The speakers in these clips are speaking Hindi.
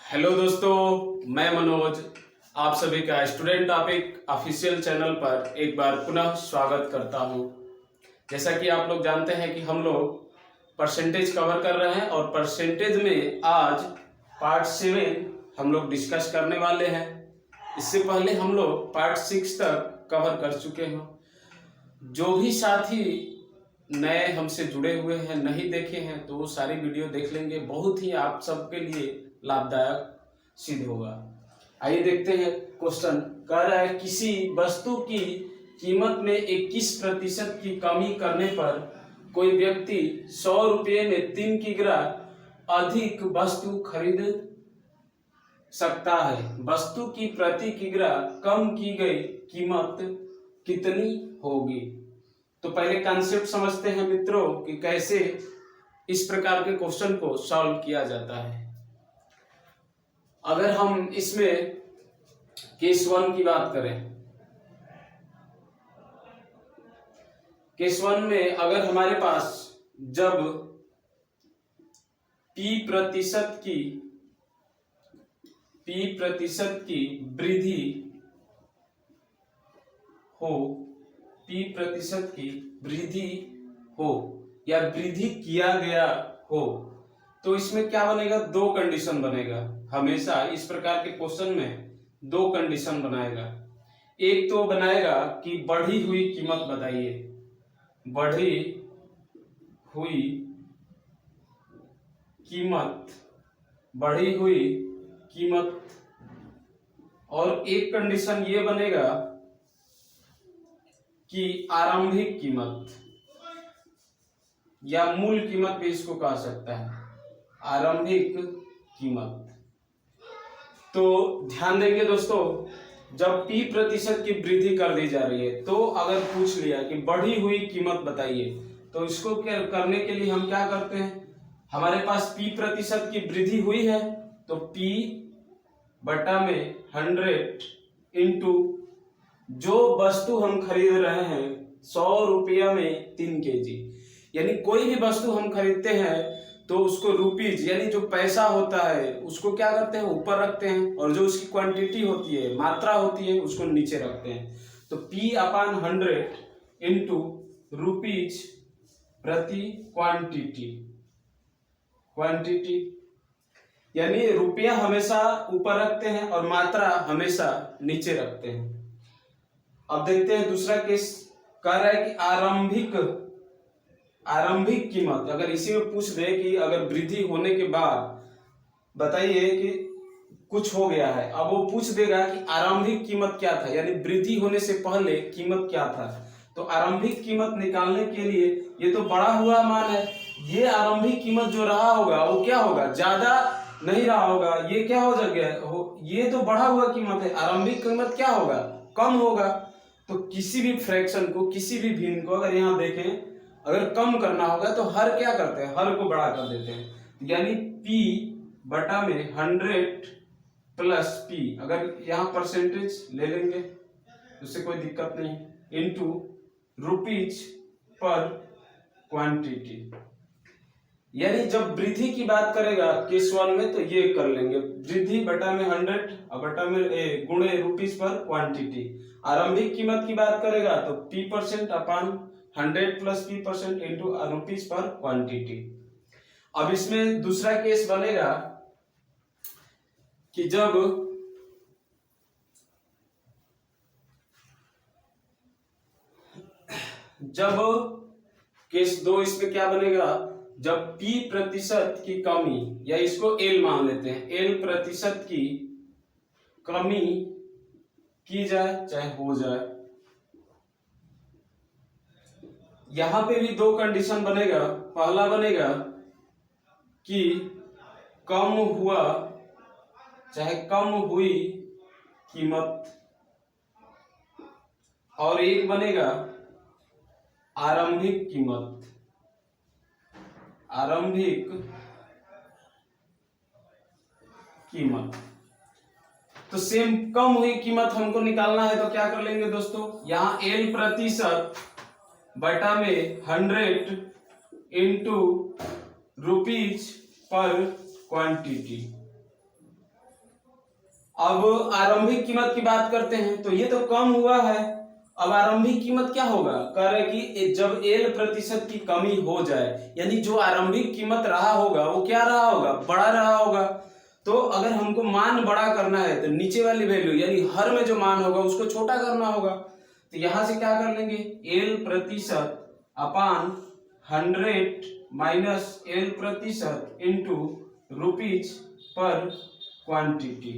हेलो दोस्तों, मैं मनोज आप सभी का स्टूडेंट टॉपिक ऑफिशियल चैनल पर एक बार पुनः स्वागत करता हूं। जैसा कि आप लोग जानते हैं कि हम लोग परसेंटेज कवर कर रहे हैं और परसेंटेज में आज पार्ट 7 हम लोग डिस्कस करने वाले हैं। इससे पहले हम लोग पार्ट 6 तक कवर कर चुके हैं। जो भी साथी नए हमसे जुड़े हुए हैं, नहीं देखे हैं, तो वो सारी वीडियो देख लेंगे। बहुत ही आप सबके लिए लाभदायक सिद्ध होगा। आइए देखते हैं। क्वेश्चन कह रहा है किसी वस्तु की कीमत में 21% की कमी करने पर कोई व्यक्ति 100 रुपये में 3 किग्रा अधिक वस्तु खरीद सकता है। वस्तु की प्रति किग्रा कम की गई कीमत कितनी होगी? तो पहले कॉन्सेप्ट समझते हैं मित्रों कि कैसे इस प्रकार के क्वेश्चन को सॉल्व किया जाता है। अगर हम इसमें केस 1 की बात करें, केस 1 में अगर हमारे पास जब P प्रतिशत की वृद्धि हो, P प्रतिशत की वृद्धि हो या वृद्धि किया गया हो, तो इसमें क्या बनेगा? दो कंडीशन बनेगा। हमेशा इस प्रकार के क्वेश्चन में दो कंडीशन बनाएगा। एक तो बनाएगा कि बढ़ी हुई कीमत बताइए, बढ़ी हुई कीमत, बढ़ी हुई कीमत। और एक कंडीशन ये बनेगा कि आरंभिक कीमत या मूल कीमत भी इसको कहा सकता है, आरंभिक कीमत। तो ध्यान देंगे दोस्तों, जब P प्रतिशत की वृद्धि कर दी जा रही है, तो अगर पूछ लिया कि बढ़ी हुई कीमत बताइए, तो इसको क्या करने के लिए हम क्या करते हैं? हमारे पास P प्रतिशत की वृद्धि हुई है, तो P बटा में 100 इंटू जो वस्तु हम खरीद रहे हैं 100 रुपया में 3 kg, यानी कोई भी वस्तु हम खरीदते हैं तो उसको रुपीज यानी जो पैसा होता है उसको क्या करते हैं? ऊपर रखते हैं, और जो उसकी क्वांटिटी होती है, मात्रा होती है, उसको नीचे रखते हैं। तो P अपान 100 इंटू रुपीज प्रति क्वांटिटी, यानी रुपया हमेशा ऊपर रखते हैं और मात्रा हमेशा नीचे रखते हैं। अब देखते हैं दूसरा केस। कह रहा है कि आरंभिक कीमत, अगर इसी में पूछ दे कि अगर वृद्धि होने के बाद बताइए कि कुछ हो गया है, अब वो पूछ देगा कि आरंभिक कीमत क्या था, यानी वृद्धि होने से पहले कीमत क्या था। तो आरंभिक कीमत निकालने के लिए ये तो बढ़ा हुआ मान है, ये आरंभिक कीमत जो रहा होगा वो क्या होगा? ज्यादा नहीं रहा होगा, ये क्या हो गया? ये तो बढ़ा हुआ कीमत है, आरंभिक कीमत क्या होगा? कम होगा। तो किसी भी फ्रैक्शन को, किसी भी भिन्न को अगर यहाँ देखें, अगर कम करना होगा तो हर क्या करते हैं? हर को बड़ा कर देते हैं। यानी P बटा में 100 प्लस P, अगर यहाँ परसेंटेज ले लेंगे उससे कोई दिक्कत नहीं, इंटू रुपीज पर क्वांटिटी। यानी जब वृद्धि की बात करेगा केस 1 में तो ये कर लेंगे, वृद्धि बटा में 100 और बटा में गुणे रुपीज पर क्वांटिटी। आरंभिक कीमत की बात करेगा तो P% अपान 100 plus P% into rupees per quantity. अब इसमें दूसरा केस बनेगा कि जब केस 2 इसमें क्या बनेगा? जब P प्रतिशत की कमी, या इसको L मान लेते हैं, L प्रतिशत की कमी की जाए चाहे हो जाए, यहां पे भी दो कंडीशन बनेगा। पहला बनेगा कि कम हुआ चाहे कम हुई कीमत, और एक बनेगा आरंभिक कीमत, आरंभिक कीमत। तो सेम कम हुई कीमत हमको निकालना है, तो क्या कर लेंगे दोस्तों? यहां L प्रतिशत बटा में 100 इंटू रुपीज पर क्वांटिटी, अब आरंभिक कीमत की बात करते हैं, तो ये तो कम हुआ है। अब आरंभिक कीमत क्या होगा, कह रहे कि जब एल प्रतिशत की कमी हो जाए, यानी जो आरंभिक कीमत रहा होगा वो क्या रहा होगा, बड़ा रहा होगा। तो अगर हमको मान बड़ा करना है तो नीचे वाली वैल्यू यानी हर में जो मान होगा उसको छोटा करना होगा। तो यहां से क्या कर लेंगे, एल प्रतिशत अपान 100 माइनस एल प्रतिशत इंटू रुपीज पर क्वांटिटी।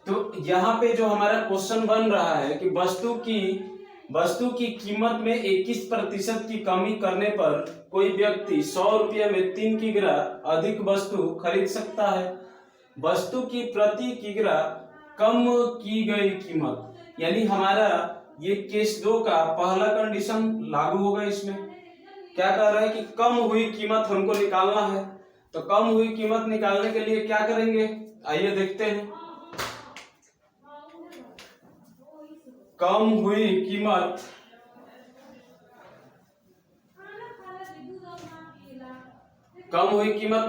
तो यहाँ पे जो हमारा क्वेश्चन बन रहा है कि वस्तु की कीमत में 21% की कमी करने पर कोई व्यक्ति 100 रुपये में 3 किग्रा अधिक वस्तु खरीद सकता है। वस्तु की प्रति किग्रा कम की गई कीमत, यानी हमारा ये केस 2 का पहला कंडीशन लागू होगा। इसमें क्या कह रहा है कि कम हुई कीमत हमको निकालना है। तो कम हुई कीमत निकालने के लिए क्या करेंगे, आइए देखते हैं। कम हुई कीमत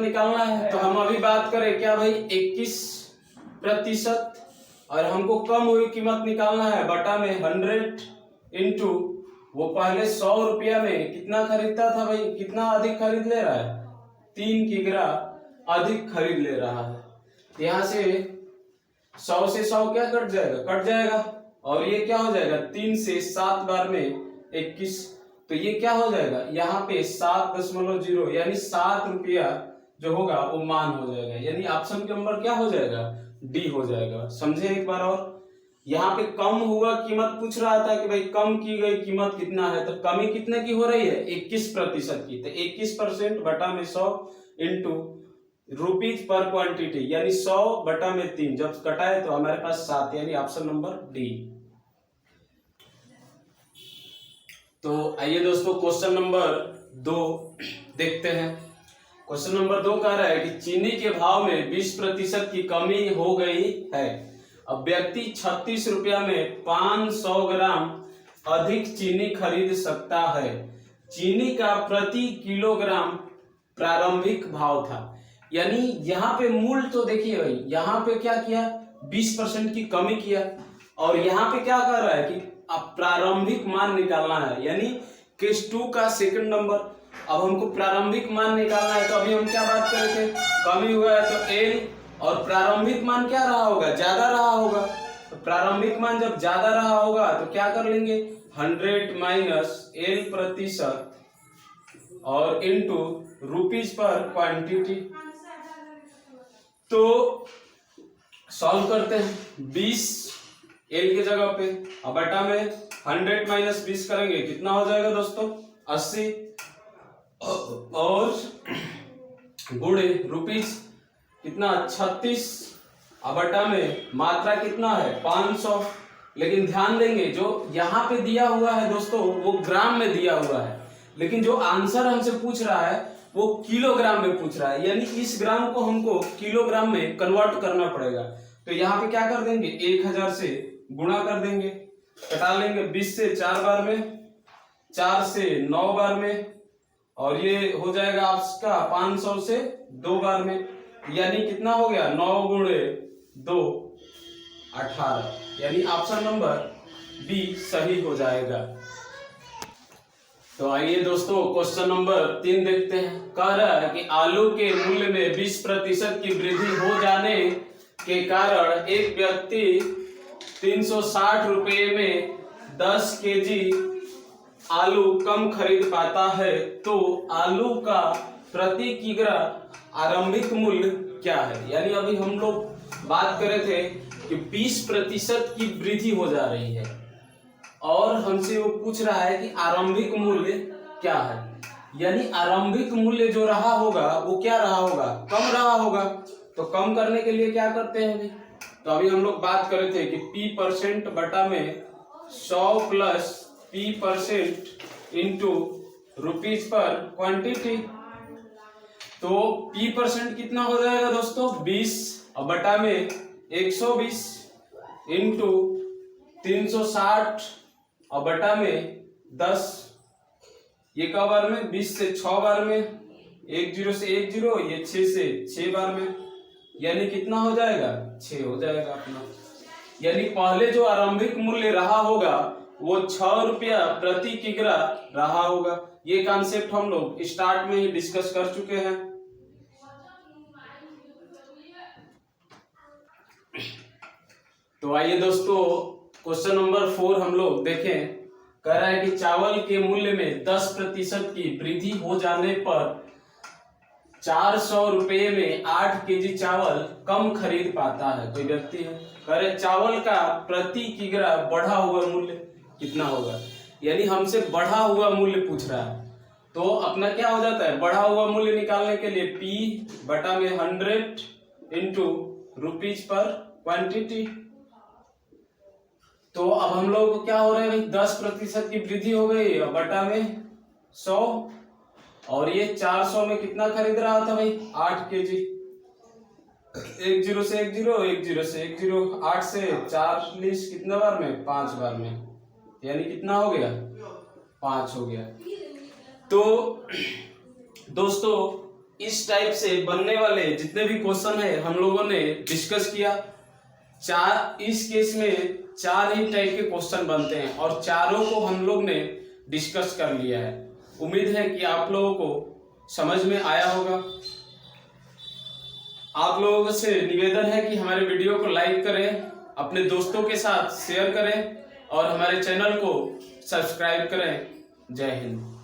निकालना है, तो हम अभी बात करें क्या भाई, 21%, और हमको कम हुई कीमत निकालना है बटा में 100 इंटू वो पहले 100 रुपया में कितना खरीदता था भाई, कितना अधिक खरीद ले रहा है, 3 किग्रा अधिक खरीद ले रहा है। यहाँ से 100 से 100 क्या कट जाएगा, और ये क्या हो जाएगा, 3 से 7 बार में 21, तो ये क्या हो जाएगा, यहाँ पे 7.0 यानी 7 रुपया जो होगा वो मान हो जाएगा, यानी ऑप्शन के नंबर क्या हो जाएगा, डी हो जाएगा। समझे एक बार और, यहाँ पे कम हुआ कीमत पूछ रहा था कि भाई कम की गई कीमत कितना है, तो कमी कितने की हो रही है, 21% की। तो 21% बटा में 100 इंटू रुपीज पर क्वांटिटी, यानी 100 बटा में 3 जब कटाए तो हमारे पास 7, यानी ऑप्शन नंबर डी। तो आइए दोस्तों क्वेश्चन नंबर 2 देखते हैं। क्वेश्चन नंबर 2 कह रहा है कि चीनी के भाव में 20% की कमी हो गई है। अब व्यक्ति 36 रुपया में 500 ग्राम अधिक चीनी खरीद सकता है। चीनी का प्रति किलोग्राम प्रारंभिक भाव था, यानी यहाँ पे मूल्य तो देखिए भाई, यहाँ पे क्या किया, 20% की कमी किया, और यहाँ पे क्या कर रहा है कि अब प्रारंभिक मान निकालना है, यानी केस 2 का सेकंड नंबर। अब हमको प्रारंभिक मान निकालना है, तो अभी हम क्या बात कर रहे थे, कमी हुआ है तो एल, और प्रारंभिक मान क्या रहा होगा, ज्यादा रहा होगा। तो प्रारंभिक मान जब ज्यादा रहा होगा तो क्या कर लेंगे, 100 माइनस एल प्रतिशत और इंटू रुपीज पर क्वांटिटी। तो सॉल्व करते हैं, 20 एल की जगह पे, अब बटा में 100 माइनस 20 करेंगे, कितना हो जाएगा दोस्तों, 80, और गुणे रुपीज कितना 36, अब बटा में मात्रा कितना है 500। लेकिन ध्यान देंगे जो यहाँ पे दिया हुआ है दोस्तों वो ग्राम में दिया हुआ है, लेकिन जो आंसर हमसे पूछ रहा है वो किलोग्राम में पूछ रहा है, यानी इस ग्राम को हमको किलोग्राम में कन्वर्ट करना पड़ेगा। तो यहाँ पे क्या कर देंगे, 1000 से गुणा कर देंगे, कटा लेंगे 20 से 4 बार में, 4 से 9 बार में, और ये हो जाएगा आपका 500 से 2 बार में, यानी कितना हो गया, 9 गुणे 2 18, यानी ऑप्शन नंबर बी सही हो जाएगा। तो आइए दोस्तों क्वेश्चन नंबर 3 देखते हैं। कह रहा है कि आलू के मूल्य में 20% की वृद्धि हो जाने के कारण एक व्यक्ति 360 रुपये में 10 केजी आलू कम खरीद पाता है, तो आलू का प्रति किग्रा आरंभिक मूल्य क्या है। यानी अभी हम लोग बात कर रहे थे कि 20% की वृद्धि हो जा रही है और हमसे वो पूछ रहा है कि आरंभिक मूल्य क्या है, यानी आरंभिक मूल्य जो रहा होगा वो क्या रहा होगा, कम रहा होगा। तो कम करने के लिए क्या करते हैं अभी, तो अभी हम लोग बात कर रहे थे कि P% बटा में 100 plus P% into rupees per quantity. तो P% कितना हो जाएगा दोस्तों 20 और बटा में 120 इंटू 360 और बटा में 10, ये का बार में 20 से 6 बार में, 10 से 10, ये 6 से 6 बार में, यानी कितना हो जाएगा 6 हो जाएगा अपना। यानी पहले जो आरंभिक मूल्य रहा होगा वो 6 रुपया प्रति किग्रा रहा होगा। ये कॉन्सेप्ट हम लोग स्टार्ट में ही डिस्कस कर चुके हैं। तो आइए दोस्तों क्वेश्चन नंबर 4 हम लोग देखें। कह रहा है कि चावल के मूल्य में 10% की वृद्धि हो जाने पर 400 रुपये में 8 केजी चावल कम खरीद पाता है कोई व्यक्ति है। कह रहे चावल का प्रति किग्रा बढ़ा हुआ मूल्य कितना होगा, यानी हमसे बढ़ा हुआ मूल्य पूछ रहा है। तो अपना क्या हो जाता है, बढ़ा हुआ मूल्य निकालने के लिए P बटा में 100 इंटू रुपीज पर क्वांटिटी। तो अब हम लोग क्या हो रहे हैं, 10% की वृद्धि हो गई बटा में 100, और ये 400 में कितना खरीद रहा था भाई 8 केजी। 1 0 से 1 0, 1 0 से 1 0, 8 से 40 कितने बार में 5 बार में, यानी कितना हो गया 5 हो गया। तो दोस्तों इस टाइप से बनने वाले जितने भी क्वेश्चन है हम लोगों ने डिस्कस किया। इस केस में 4 ही टाइप के क्वेश्चन बनते हैं और चारों को हम लोग ने डिस्कस कर लिया है। उम्मीद है कि आप लोगों को समझ में आया होगा। आप लोगों से निवेदन है कि हमारे वीडियो को लाइक करें, अपने दोस्तों के साथ शेयर करें और हमारे चैनल को सब्सक्राइब करें। जय हिंद।